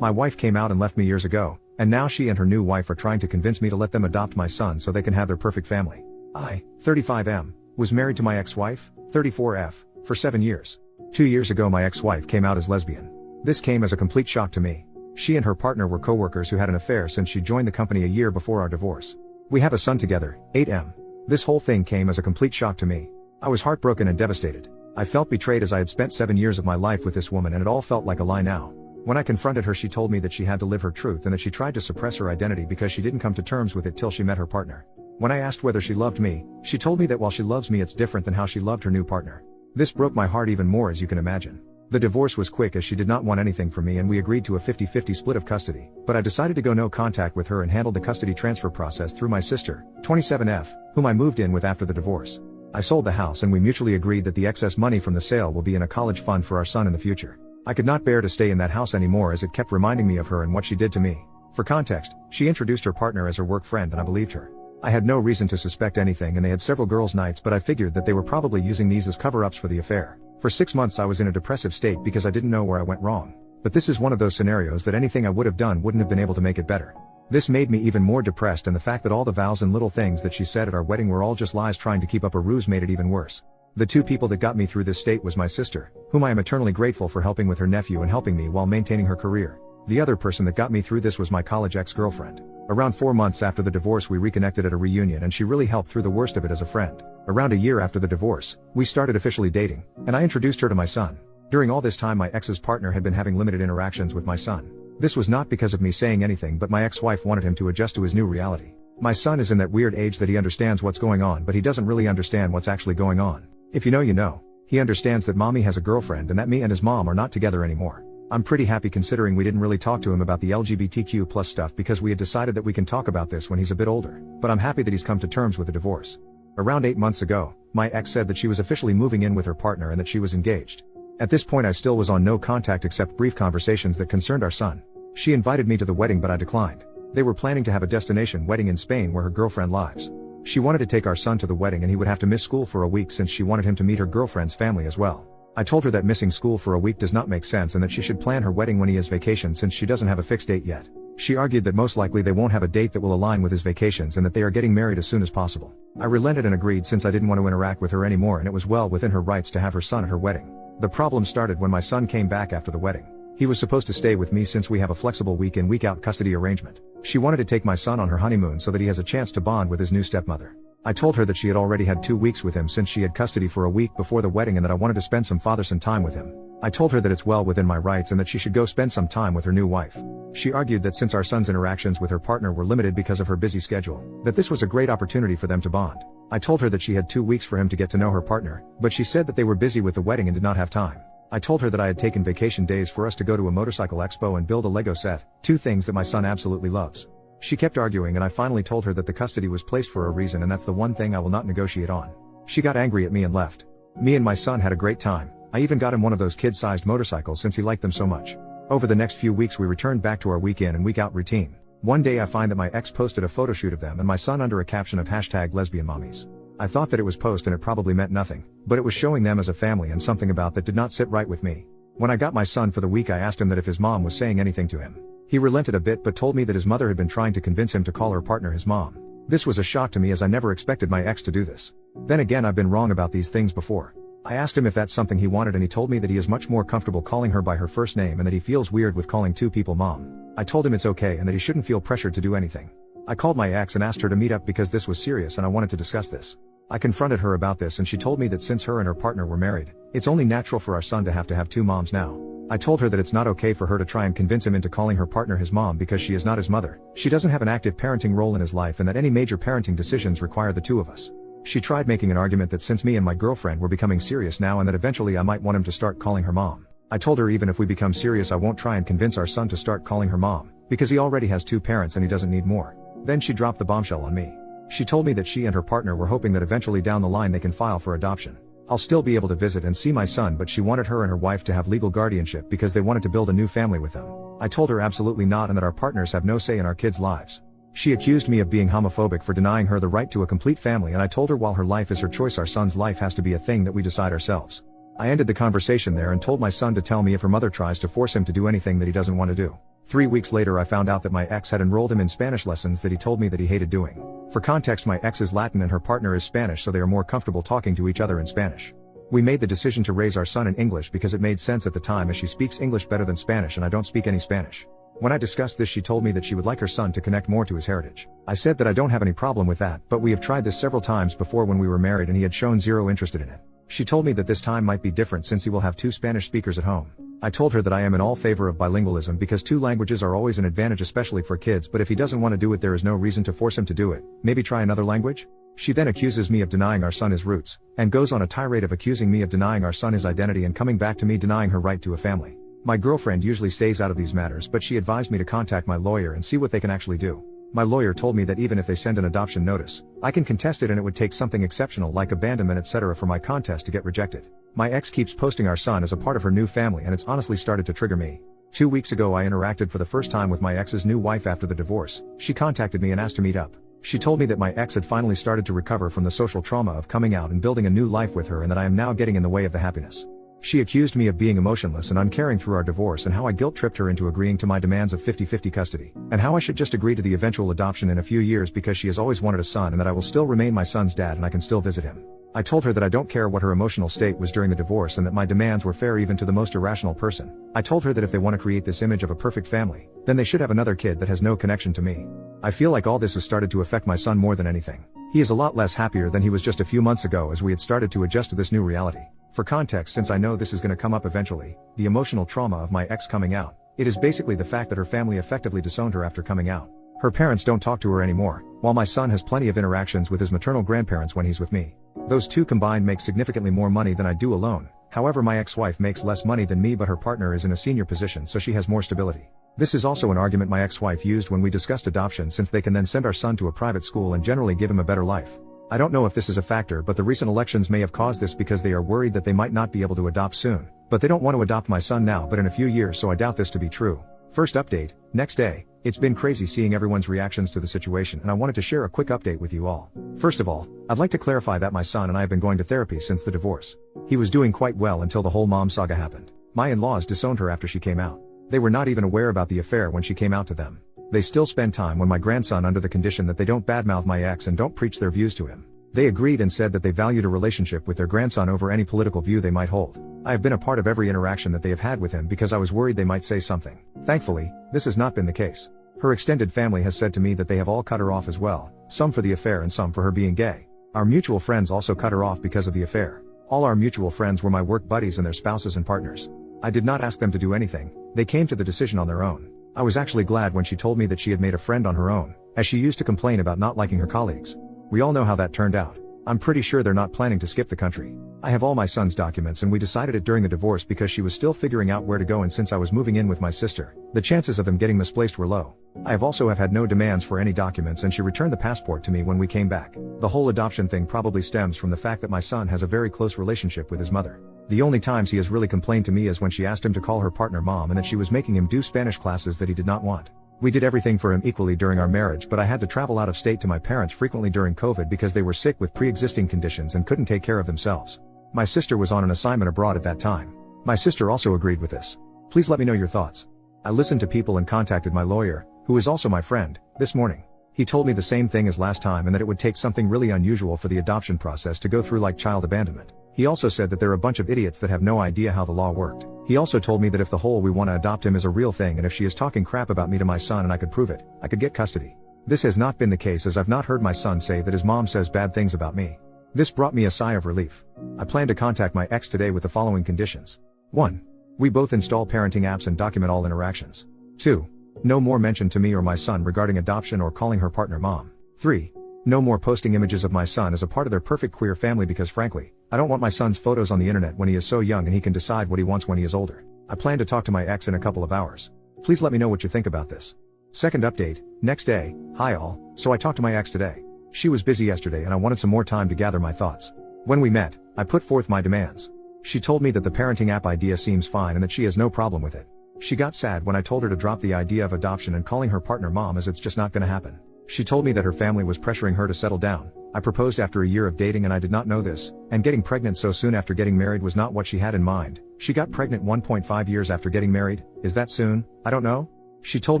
My wife came out and left me years ago, and now she and her new wife are trying to convince me to let them adopt my son so they can have their perfect family. I, 35M, was married to my ex-wife, 34F, for 7 years. 2 years ago my ex-wife came out as lesbian. This came as a complete shock to me. She and her partner were co-workers who had an affair since she joined the company a year before our divorce. We have a son together, 8M. This whole thing came as a complete shock to me. I was heartbroken and devastated. I felt betrayed as I had spent 7 years of my life with this woman and it all felt like a lie now. When I confronted her she told me that she had to live her truth and that she tried to suppress her identity because she didn't come to terms with it till she met her partner. When I asked whether she loved me, she told me that while she loves me it's different than how she loved her new partner. This broke my heart even more as you can imagine. The divorce was quick as she did not want anything from me and we agreed to a 50-50 split of custody, but I decided to go no contact with her and handled the custody transfer process through my sister, 27F, whom I moved in with after the divorce. I sold the house and we mutually agreed that the excess money from the sale will be in a college fund for our son in the future. I could not bear to stay in that house anymore as it kept reminding me of her and what she did to me. For context, she introduced her partner as her work friend and I believed her. I had no reason to suspect anything and they had several girls' nights but I figured that they were probably using these as cover-ups for the affair. For 6 months I was in a depressive state because I didn't know where I went wrong. But this is one of those scenarios that anything I would have done wouldn't have been able to make it better. This made me even more depressed and the fact that all the vows and little things that she said at our wedding were all just lies trying to keep up a ruse made it even worse. The two people that got me through this state was my sister, whom I am eternally grateful for helping with her nephew and helping me while maintaining her career. The other person that got me through this was my college ex-girlfriend. Around 4 months after the divorce we reconnected at a reunion and she really helped through the worst of it as a friend. Around a year after the divorce, we started officially dating, and I introduced her to my son. During all this time my ex's partner had been having limited interactions with my son. This was not because of me saying anything but my ex-wife wanted him to adjust to his new reality. My son is in that weird age that he understands what's going on but he doesn't really understand what's actually going on. If you know you know. He understands that mommy has a girlfriend and that me and his mom are not together anymore. I'm pretty happy considering we didn't really talk to him about the LGBTQ+ stuff because we had decided that we can talk about this when he's a bit older, but I'm happy that he's come to terms with the divorce. Around 8 months ago, my ex said that she was officially moving in with her partner and that she was engaged. At this point I still was on no contact except brief conversations that concerned our son. She invited me to the wedding but I declined. They were planning to have a destination wedding in Spain where her girlfriend lives. She wanted to take our son to the wedding and he would have to miss school for a week since she wanted him to meet her girlfriend's family as well. I told her that missing school for a week does not make sense and that she should plan her wedding when he has vacation since she doesn't have a fixed date yet. She argued that most likely they won't have a date that will align with his vacations and that they are getting married as soon as possible. I relented and agreed since I didn't want to interact with her anymore and it was well within her rights to have her son at her wedding. The problem started when my son came back after the wedding. He was supposed to stay with me since we have a flexible week in week out custody arrangement. She wanted to take my son on her honeymoon so that he has a chance to bond with his new stepmother. I told her that she had already had 2 weeks with him since she had custody for a week before the wedding and that I wanted to spend some father-son time with him. I told her that it's well within my rights and that she should go spend some time with her new wife. She argued that since our son's interactions with her partner were limited because of her busy schedule, that this was a great opportunity for them to bond. I told her that she had 2 weeks for him to get to know her partner, but she said that they were busy with the wedding and did not have time. I told her that I had taken vacation days for us to go to a motorcycle expo and build a Lego set, 2 things that my son absolutely loves. She kept arguing and I finally told her that the custody was placed for a reason and that's the one thing I will not negotiate on. She got angry at me and left. Me and my son had a great time. I even got him one of those kid-sized motorcycles since he liked them so much. Over the next few weeks we returned back to our week in and week out routine. One day I find that my ex posted a photo shoot of them and my son under a caption of #lesbianmommies. I thought that it was post and it probably meant nothing, but it was showing them as a family and something about that did not sit right with me. When I got my son for the week I asked him that if his mom was saying anything to him. He relented a bit but told me that his mother had been trying to convince him to call her partner his mom. This was a shock to me as I never expected my ex to do this. Then again I've been wrong about these things before. I asked him if that's something he wanted and he told me that he is much more comfortable calling her by her first name and that he feels weird with calling 2 people mom. I told him it's okay and that he shouldn't feel pressured to do anything. I called my ex and asked her to meet up because this was serious and I wanted to discuss this. I confronted her about this and she told me that since her and her partner were married, it's only natural for our son to have 2 moms now. I told her that it's not okay for her to try and convince him into calling her partner his mom because she is not his mother, she doesn't have an active parenting role in his life and that any major parenting decisions require the 2 of us. She tried making an argument that since me and my girlfriend were becoming serious now and that eventually I might want him to start calling her mom. I told her even if we become serious I won't try and convince our son to start calling her mom, because he already has 2 parents and he doesn't need more. Then she dropped the bombshell on me. She told me that she and her partner were hoping that eventually down the line they can file for adoption. I'll still be able to visit and see my son but she wanted her and her wife to have legal guardianship because they wanted to build a new family with them. I told her absolutely not and that our partners have no say in our kids' lives. She accused me of being homophobic for denying her the right to a complete family and I told her while her life is her choice our son's life has to be a thing that we decide ourselves. I ended the conversation there and told my son to tell me if her mother tries to force him to do anything that he doesn't want to do. 3 weeks later I found out that my ex had enrolled him in Spanish lessons that he told me that he hated doing. For context, my ex is Latin and her partner is Spanish, so they are more comfortable talking to each other in Spanish. We made the decision to raise our son in English because it made sense at the time, as she speaks English better than Spanish and I don't speak any Spanish. When I discussed this, she told me that she would like her son to connect more to his heritage. I said that I don't have any problem with that, but we have tried this several times before when we were married and he had shown zero interest in it. She told me that this time might be different since he will have 2 Spanish speakers at home. I told her that I am in all favor of bilingualism because 2 languages are always an advantage, especially for kids, but if he doesn't want to do it, there is no reason to force him to do it. Maybe try another language? She then accuses me of denying our son his roots, and goes on a tirade of accusing me of denying our son his identity and coming back to me denying her right to a family. My girlfriend usually stays out of these matters, but she advised me to contact my lawyer and see what they can actually do. My lawyer told me that even if they send an adoption notice, I can contest it and it would take something exceptional like abandonment etc. for my contest to get rejected. My ex keeps posting our son as a part of her new family and it's honestly started to trigger me. 2 weeks ago I interacted for the first time with my ex's new wife after the divorce. She contacted me and asked to meet up. She told me that my ex had finally started to recover from the social trauma of coming out and building a new life with her and that I am now getting in the way of the happiness. She accused me of being emotionless and uncaring through our divorce and how I guilt-tripped her into agreeing to my demands of 50-50 custody, and how I should just agree to the eventual adoption in a few years because she has always wanted a son and that I will still remain my son's dad and I can still visit him. I told her that I don't care what her emotional state was during the divorce and that my demands were fair even to the most irrational person. I told her that if they want to create this image of a perfect family, then they should have another kid that has no connection to me. I feel like all this has started to affect my son more than anything. He is a lot less happier than he was just a few months ago as we had started to adjust to this new reality. For context, since I know this is going to come up eventually, the emotional trauma of my ex coming out, it is basically the fact that her family effectively disowned her after coming out. Her parents don't talk to her anymore, while my son has plenty of interactions with his maternal grandparents when he's with me. Those two combined make significantly more money than I do alone. However, my ex-wife makes less money than me, but her partner is in a senior position, so she has more stability. This is also an argument my ex-wife used when we discussed adoption, since they can then send our son to a private school and generally give him a better life. I don't know if this is a factor, but the recent elections may have caused this because they are worried that they might not be able to adopt soon. But they don't want to adopt my son now but in a few years, so I doubt this to be true. First update, next day. It's been crazy seeing everyone's reactions to the situation and I wanted to share a quick update with you all. First of all, I'd like to clarify that my son and I have been going to therapy since the divorce. He was doing quite well until the whole mom saga happened. My in-laws disowned her after she came out. They were not even aware about the affair when she came out to them. They still spend time with my grandson under the condition that they don't badmouth my ex and don't preach their views to him. They agreed and said that they valued a relationship with their grandson over any political view they might hold. I have been a part of every interaction that they have had with him because I was worried they might say something. Thankfully, this has not been the case. Her extended family has said to me that they have all cut her off as well, some for the affair and some for her being gay. Our mutual friends also cut her off because of the affair. All our mutual friends were my work buddies and their spouses and partners. I did not ask them to do anything, they came to the decision on their own. I was actually glad when she told me that she had made a friend on her own, as she used to complain about not liking her colleagues. We all know how that turned out. I'm pretty sure they're not planning to skip the country. I have all my son's documents and we decided it during the divorce because she was still figuring out where to go, and since I was moving in with my sister, the chances of them getting misplaced were low. I have also had no demands for any documents and she returned the passport to me when we came back. The whole adoption thing probably stems from the fact that my son has a very close relationship with his mother. The only times he has really complained to me is when she asked him to call her partner mom and that she was making him do Spanish classes that he did not want. We did everything for him equally during our marriage, but I had to travel out of state to my parents frequently during COVID because they were sick with pre-existing conditions and couldn't take care of themselves. My sister was on an assignment abroad at that time. My sister also agreed with this. Please let me know your thoughts. I listened to people and contacted my lawyer, who is also my friend, this morning. He told me the same thing as last time and that it would take something really unusual for the adoption process to go through like child abandonment. He also said that there are a bunch of idiots that have no idea how the law worked. He also told me that if the whole "we want to adopt him" is a real thing and if she is talking crap about me to my son and I could prove it, I could get custody. This has not been the case, as I've not heard my son say that his mom says bad things about me. This brought me a sigh of relief. I plan to contact my ex today with the following conditions. 1. We both install parenting apps and document all interactions. 2. No more mention to me or my son regarding adoption or calling her partner mom. 3. No more posting images of my son as a part of their perfect queer family because frankly, I don't want my son's photos on the internet when he is so young and he can decide what he wants when he is older. I plan to talk to my ex in a couple of hours. Please let me know what you think about this. Second update, next day. Hi all, so I talked to my ex today. She was busy yesterday and I wanted some more time to gather my thoughts. When we met, I put forth my demands. She told me that the parenting app idea seems fine and that she has no problem with it. She got sad when I told her to drop the idea of adoption and calling her partner mom, as it's just not gonna happen. She told me that her family was pressuring her to settle down. I proposed after a year of dating and I did not know this, and getting pregnant so soon after getting married was not what she had in mind. She got pregnant 1.5 years after getting married. Is that soon? I don't know. She told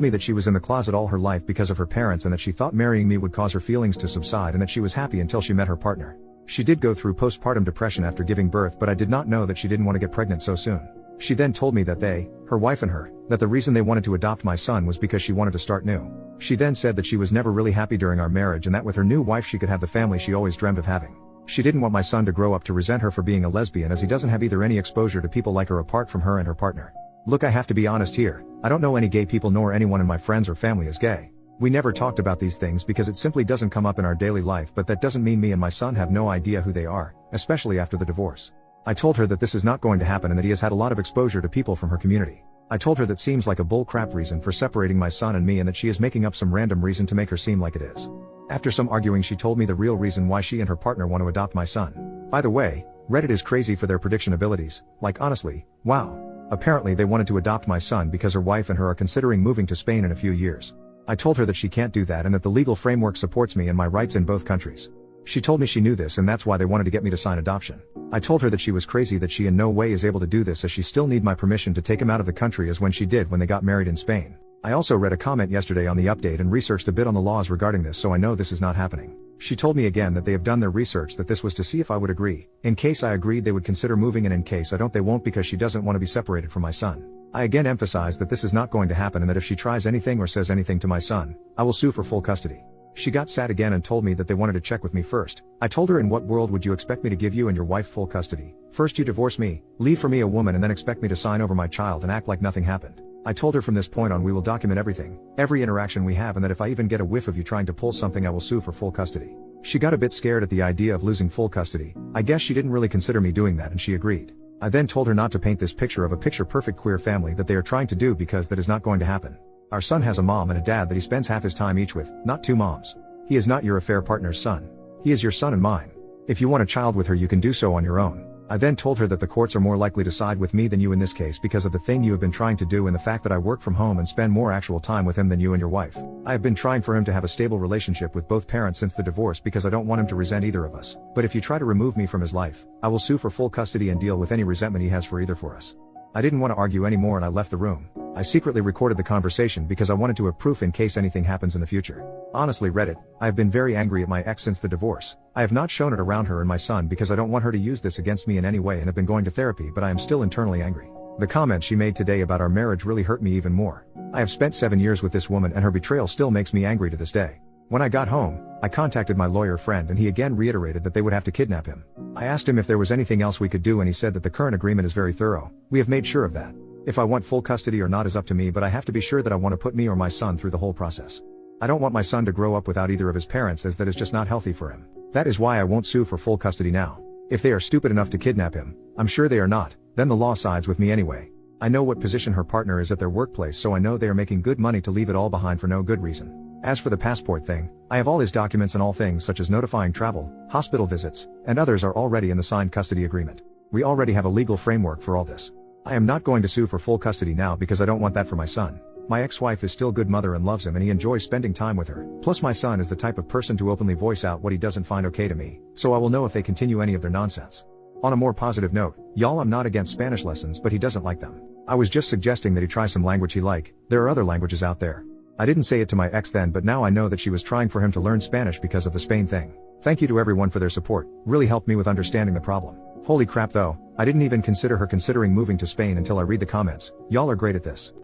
me that she was in the closet all her life because of her parents and that she thought marrying me would cause her feelings to subside and that she was happy until she met her partner. She did go through postpartum depression after giving birth, but I did not know that she didn't want to get pregnant so soon. She then told me that her wife and her, that the reason they wanted to adopt my son was because she wanted to start new. She then said that she was never really happy during our marriage and that with her new wife she could have the family she always dreamt of having. She didn't want my son to grow up to resent her for being a lesbian, as he doesn't have either any exposure to people like her apart from her and her partner. Look, I have to be honest here. I don't know any gay people, nor anyone in my friends or family is gay. We never talked about these things because it simply doesn't come up in our daily life, but that doesn't mean me and my son have no idea who they are, especially after the divorce. I told her that this is not going to happen and that he has had a lot of exposure to people from her community. I told her that seems like a bull crap reason for separating my son and me and that she is making up some random reason to make her seem like it is. After some arguing, she told me the real reason why she and her partner want to adopt my son. By the way, Reddit is crazy for their prediction abilities, like honestly, wow. Apparently they wanted to adopt my son because her wife and her are considering moving to Spain in a few years. I told her that she can't do that and that the legal framework supports me and my rights in both countries. She told me she knew this and that's why they wanted to get me to sign adoption. I told her that she was crazy, that she in no way is able to do this, as she still need my permission to take him out of the country as when she did when they got married in Spain. I also read a comment yesterday on the update and researched a bit on the laws regarding this, so I know this is not happening. She told me again that they have done their research, that this was to see if I would agree. In case I agreed they would consider moving, and in case I don't they won't, because she doesn't want to be separated from my son. I again emphasize that this is not going to happen and that if she tries anything or says anything to my son, I will sue for full custody. She got sad again and told me that they wanted to check with me first. I told her, in what world would you expect me to give you and your wife full custody? First you divorce me, leave for me a woman, and then expect me to sign over my child and act like nothing happened. I told her from this point on we will document everything, every interaction we have, and that if I even get a whiff of you trying to pull something I will sue for full custody. She got a bit scared at the idea of losing full custody. I guess she didn't really consider me doing that and she agreed. I then told her not to paint this picture of a picture-perfect queer family that they are trying to do, because that is not going to happen. Our son has a mom and a dad that he spends half his time each with, not two moms. He is not your affair partner's son. He is your son and mine. If you want a child with her you can do so on your own. I then told her that the courts are more likely to side with me than you in this case because of the thing you have been trying to do and the fact that I work from home and spend more actual time with him than you and your wife. I have been trying for him to have a stable relationship with both parents since the divorce because I don't want him to resent either of us. But if you try to remove me from his life, I will sue for full custody and deal with any resentment he has for either for us. I didn't want to argue anymore and I left the room. I secretly recorded the conversation because I wanted to have proof in case anything happens in the future. Honestly, Reddit, I have been very angry at my ex since the divorce. I have not shown it around her and my son because I don't want her to use this against me in any way and have been going to therapy, but I am still internally angry. The comment she made today about our marriage really hurt me even more. I have spent 7 years with this woman and her betrayal still makes me angry to this day. When I got home, I contacted my lawyer friend and he again reiterated that they would have to kidnap him. I asked him if there was anything else we could do and he said that the current agreement is very thorough. We have made sure of that. If I want full custody or not is up to me, but I have to be sure that I want to put me or my son through the whole process. I don't want my son to grow up without either of his parents, as that is just not healthy for him. That is why I won't sue for full custody now. If they are stupid enough to kidnap him, I'm sure they are not, then the law sides with me anyway. I know what position her partner is at their workplace, so I know they are making good money to leave it all behind for no good reason. As for the passport thing, I have all his documents and all things such as notifying travel, hospital visits, and others are already in the signed custody agreement. We already have a legal framework for all this. I am not going to sue for full custody now because I don't want that for my son. My ex-wife is still good mother and loves him and he enjoys spending time with her. Plus my son is the type of person to openly voice out what he doesn't find okay to me, so I will know if they continue any of their nonsense. On a more positive note, y'all, I'm not against Spanish lessons, but he doesn't like them. I was just suggesting that he try some language he like. There are other languages out there. I didn't say it to my ex then, but now I know that she was trying for him to learn Spanish because of the Spain thing. Thank you to everyone for their support, really helped me with understanding the problem. Holy crap though, I didn't even consider her considering moving to Spain until I read the comments. Y'all are great at this.